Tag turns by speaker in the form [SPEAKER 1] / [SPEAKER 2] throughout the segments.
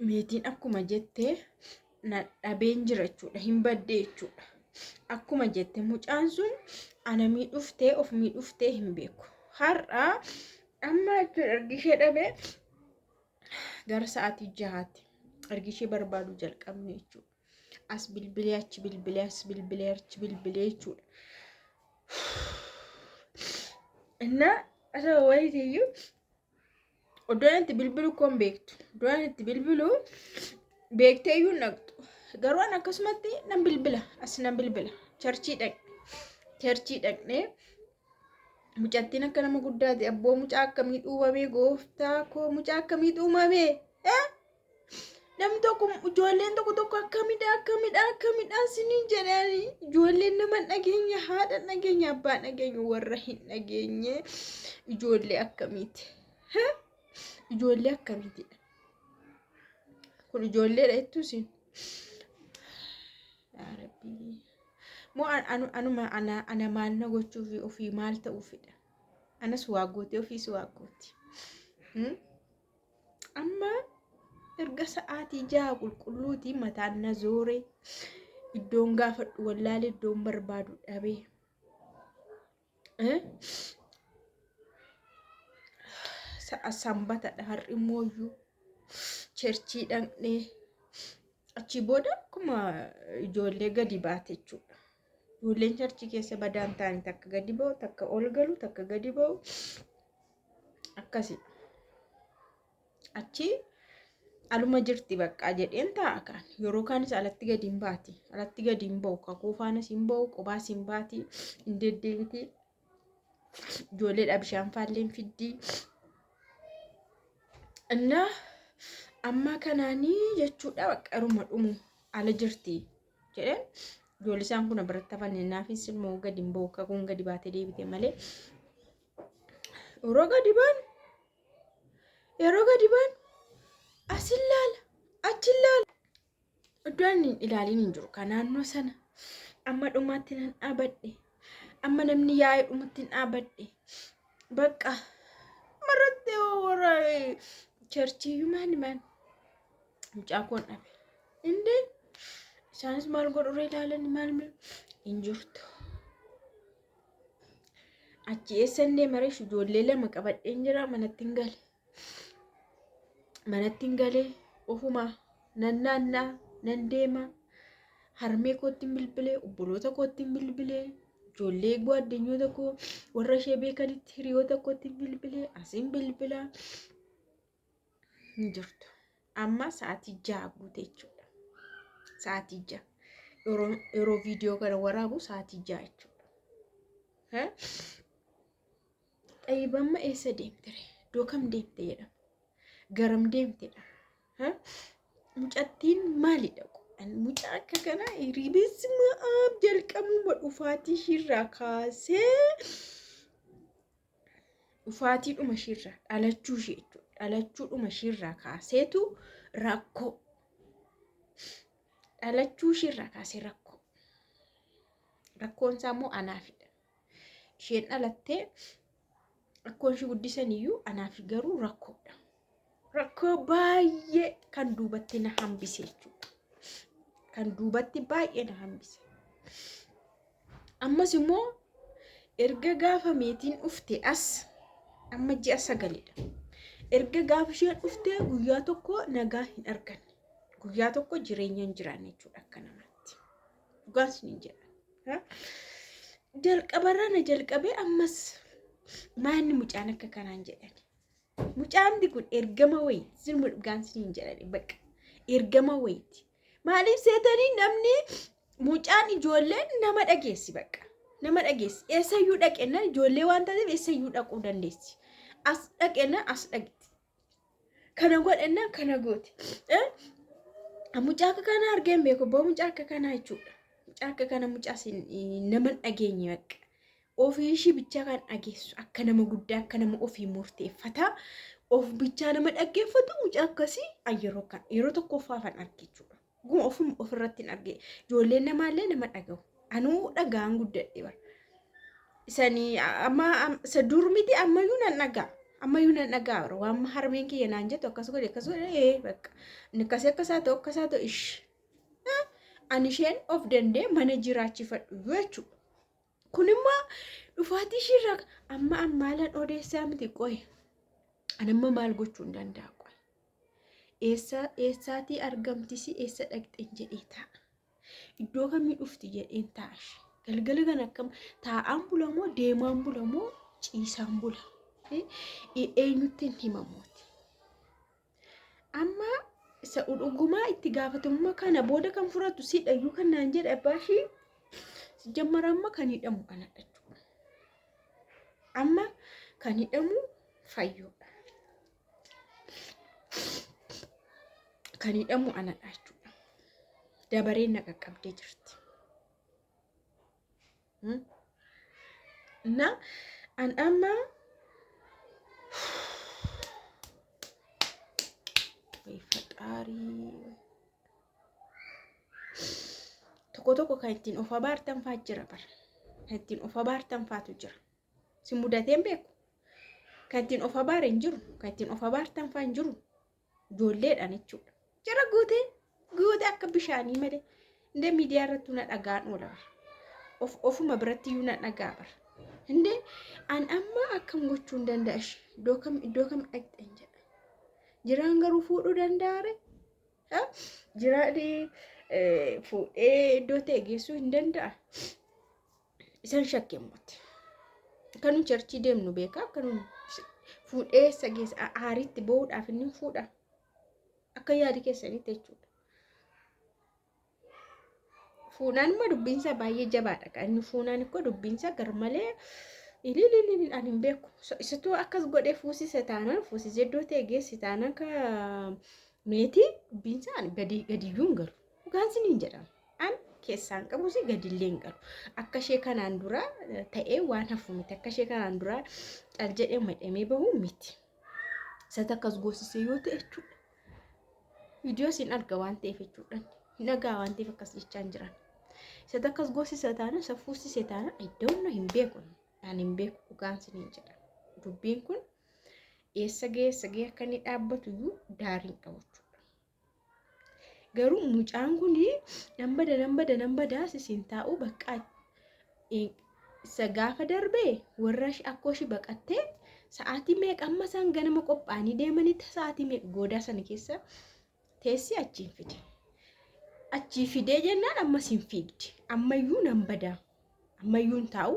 [SPEAKER 1] meetiin akkuma jettee na dhabeen jira jechuudha hin badde jechuudha akkuma jette mucaan sun ana miidhuftee of miidhuftee hin beeku har'a amma argishee dhabee gara sa'aatii 6tti argishee barbaadu jalqabne jechuudha as bilbilee achi bilbilee as bilbilee achi bilbilee jechuudha inna asa wayitiyu odoonatti bilbilu kon beektu odoonatti bilbilu beektee iyyuu naqxu garuu an akkasumatti nan bilbila as nan bilbila cherchii dhaqnee mucattiin akka nama guddaati abboo mucaa akkamii uumamee gooftaa koo mucaa akkamii uumamee namni tokko ijoolleen tokko akkamidha siniin jedhani ijoolleen nama dhageenya haadha dhageenya abbaa dhageenya warra hin dhageenye ijoollee akkamiiti ijoollee akkamiitidha kun ijoolleedha jettuusin yaa rabbi moo ana maal na gochuuf ofii maal ta'uufidha anas waagootee ofiis waagooti amma erga sa'aatii 6 qulqulluutii mataan na zoore iddoon gaafadhu wallaalee iddoon barbaadu dhabee sanbatadha har'i mooyyuu cherchii dhaqnee achi booda akkuma ijoollee gadi baate jechuudha ijoolleen cherchii keessa badaan ta'anii takka gadi ba'u takka ol galu takka gadi ba'u akkasi achi aluma jirti bakka jedheen taa'a kan yeroo kaanis alatti gadi hin baati alatti gadi hin ba'u kakuu faanas hin ba'u qobaas hin baati hin deddeebiti ijoolleedha bishaan faalleen fiddii inna amma kanaanii jechuudha baqqaruma dhumu ala jirti jedheen ijoollee isaan kun biratti hafaniinaafis immoo gadi hin ba'u kakuun gadi baatee deebite malee yeroo gadi baan asin laala achi laala iddoon ilaaliin hin jiru kan naannoo sana amma dhumaatti nan dhaabadhe amma namni yaa'ee dhumatti hin dhaabadhe bakka maratte warra cherchii man mucaa koon dhabe indee isaanis maal godhuree ilaalanii maal hin jirtu achi eessannee mareesh ijoollee lama qabadheen jira manatti hin galee ofuma nan naannaa nan deema harmee kootti bilbilee obboloota kootti bilbilee ijoollee gwaaddenyoota koo warra ishee beekanitti hiriyoota kootti bilbilee asin bilbilaa hin jirtu amma sa'aatii 6 guute jechuudha sa'aatii 6 yeroo viidiyoo kana waraabu sa'aatii 6 jechuudha xayyibamma eessa deemtere iddoo kam deemte jedhama garam deemtedha mucattiin maali dhaqu mucaa akka kana hiriibessi ma'aab jalqabuma dhufaatii ishirraa kaasee dhufaatiidhuma ishirraa dhalachuu ishee jechuudha dhalachuudhuma ishirraa kaaseetu rakkoo dhalachuu ishirraa kaasee rakkoon isaa immoo anaafidha isheen dhalattee rakkoon ishee guddisaniyyuu anaafi garuu rakkoodha rakkoo baay'ee kan duubatti na hambise jechuudha kan duubatti baay'ee na hambise ammas immoo erga gaafa meetiin dhufte as amma ji'a 9dha erga gaafa isheen dhufte guyyaa tokko nagaa hin arganne guyyaa tokko jireenya hin jiraanne jechuudha akka namaatti dhugaas ni jedha jalqabarraa na jalqabee ammas maanni mucaan akka kanaan jedhani mucaanti kun ergama wayiiti sin dhugaansi hin jedhani bakka ergama wayiiti maaliif seetanii namni mucaan ijoolleen nama dhageessi bakka nama dhageessi eessayyuu dhaqenna ijoollee waan taateef eessayyuu dhaquu dandeessi as dhaqenna as dhaqiti kana godhenna kana gooti mucaa akka kana argeen beeku boo mucaa akka kana jechuudha mucaa akka kana mucaa nama dhageenye bakka ofii ishii bichaa kan dhageessu akka nama guddaa akka nama ofii murteeffata of bichaa nama dhaggeeffatu mucaa akkasii yeroo tokkoffaa kan arge jechuudha guma ofirratti hin arge ijoolleen namaallee nama dhaga'u anuu dhagaan guddadhe bara isanii amma isa durmiti ammayyuu nan dhagaa amma yuna nagaa waan harmeen kiyya naan jettu akkas godhe bakka inni akkasaa ta'u ish ani isheen of dandee mana jiraachifadhu jechuudha. Kun immoo dhufaatii ishirraa amma ammaalan odeessaa miti qoye. Anamma maal gochuu hin danda'a qoye. Eessaatii argamtisi eessa dhaqxeen jedhee taa'a. Iddoo kamii dhufti jedheen taa'ash. Galgala kan akkam taa'aan bulamoo deemaan bulamoo ciisaan bula. Eenyutti hin himamuuti. Amma isa dhugumaa itti gaafatamummaa kana booda kan furatu si dhayyuu kan naan jedhe abbaashii jammara amma kan hidhamu anadha jechuudha. Amma kan hidhamu fayyoodha. Kan hidhamu anadha jechuudha. Dabareen na qaqqabdee jirti. Na an amma fixaarii tokko kan ittiin of abaartan fa'aa jira bara. Kan ittiin of abaartan fa'aatu jira. Si mudateen beeku. Kan ittiin of abaare hin jiru. Kan ittiin of abaartan fa'aa hin jiru. Ijoolleedhaan jechuudha. Jara guute akka bishaanii malee. Indee miidiyaa irratti na dhagaan oola bara. Ofuma biratti iyyuu na dhagaa bara. Indee an amma akkam gochuu hin danda'ash. Iddoo kam dhaqxeen jedha. Jiraan garuu fuudhuu danda'are. Jiraadhi fuudhee iddoo ta'e geessuu hin danda'a. Isan shakkeemmatti. Kanuu charchii deemnu beekaa kanuu fuudhee isa geessa aariitti bahuudhaaf inni fuudha. Akka yaadi keessanitti jechuudha. Fuunaan immoo dubbiinsa baay'ee jabaadha. Kan inni fuunaan ikkoo dubbiinsa garmalee ilililil ani hin beeku. Isatu akkas godhee fuusise taanaan fuusise iddoo ta'e geessi taanaan ka meetii dubbiinsa ani gadiyyuu hin galu. Dhugaan siniin jedhama. An keessaan qabu si gadillee hin galu. Akka ishee kanaan dura ta'ee waan hafu miti. Akka ishee kanaan dura cal jedhee madhamee bahu miti. Isatu akkas goosisee yoo ta'e jechuudha. Viidiyoo siin arga waan ta'eef jechuudha. Hin dhagaa waan ta'eef akkas jechaa hin jiran. Isatu akkas goosise taanaan isa fuusise taanaan iddoon hin beeku. Ani hin beeku dhugaan siniin jedhama. Dubbiin kun eessa ga'ee akka inni dhaabbatu iyyuu daarii hin qabu jechuudha. Garuu mucaan kun nan bada sisiin taa'uu bakka isa gaafa darbee warra akkoo ishee baqattee sa'aatii meeqa amma isaan ganama qophaa'anii deemanitti sa'aatii meeqa goodaa sana keessa teessi achiin fide. Achii fidee jennaan ammas hin fiigdi. Ammayyuu nan badaa. Ammayyuu hin taa'u.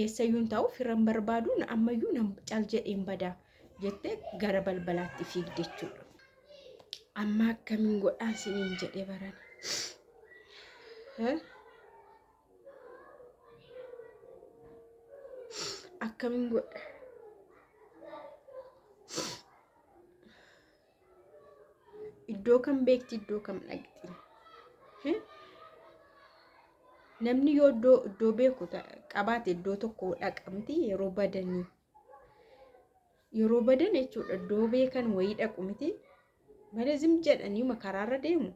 [SPEAKER 1] Eessayyuu hin taa'u firan barbaadu ammayyuu nan cal jedheen badaa jettee gara balbalaatti fiigde jechuudha. Amma akkamiin godhaan siniin jedhee baran. Akkamiin godha. Iddoo kam beekti iddoo kam dhaqxi. Namni yoo iddoo beeku qabaate iddoo tokko dhaqamti yeroo badan jechuudha. Iddoo beekan wayii dhaqu miti. Malee zim jedhanii karaarra deemu.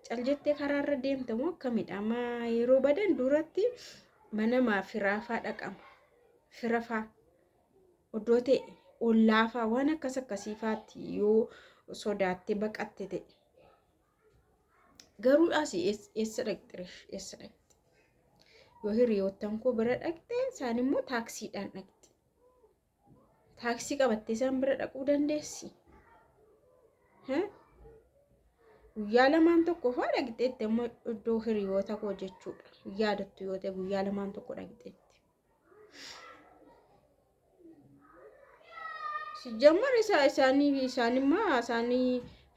[SPEAKER 1] Cal jettee karaarra deemtamu akkamidha. Amma yeroo badan duratti manamaa firaafaa dhaqama. Firafaa iddoo ta'e ollaafaa waan akkasiifaatti yoo sodaattee baqatte ta'e. Garuu eessa dhaqxe eessa dhaqxe. Yoo hiriyoottan koo bira dhaqxe isaan immoo taaksiidhaan dhaqxe. Taaksii qabattee isaan bira dhaquu dandeessi. Guyyaa lamaan tokko fa'aa dhaqxeetti immoo iddoo hiriyoota koo jechuudha. Yaadattu yoo ta'e guyyaa lamaan tokko dhaqxeetti. Sijammar isaanii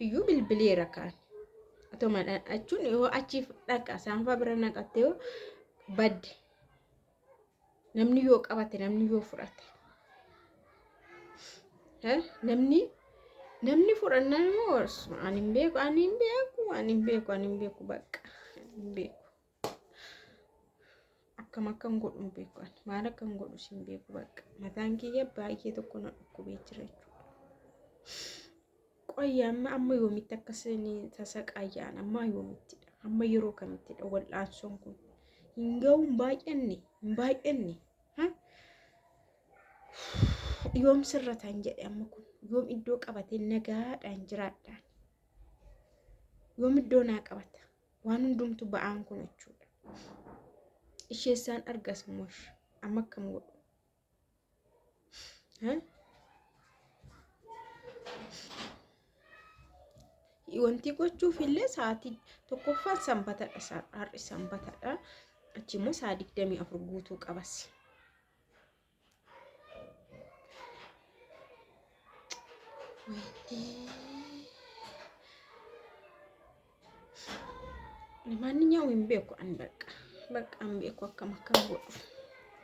[SPEAKER 1] iyyuu bilbileera kaan. Atoma achuun yoo achiif dhaqa isaan fa'aa bira naqatte yoo badde. Namni yoo qabate namni yoo fudhate. Namni fudhannaan immoo ani hin beeku bakka hin beeku. Akkam godhu hin beeku ani maal akkam godhu hin beeku bakka mataan kiyya baay'ee tokko na dhukkubee jira jechuudha. Qoyyaa amma yoomitti akkasiin sasaqaayyaan amma yoomittidha. Amma yeroo kamittidha wal'aansoon kun hin ga'u hin baay'anne. yoom sirratan jedhe amma kun yoom iddoo qabatee nagaadhaan jiraadhaan yoom iddoo naa qabata waan hundumtu ba'aan kun jechuudha. Isheessaan argas moosh amma akkam godhu wanti gochuuf illee sa'aatii tokkoffaan sanbatadha har'i sanbatadha achimmoo saa 24 guutuu qabas. ማንኛውም ቤኩ አንበቃ በቃ ቤኩ አከም አከም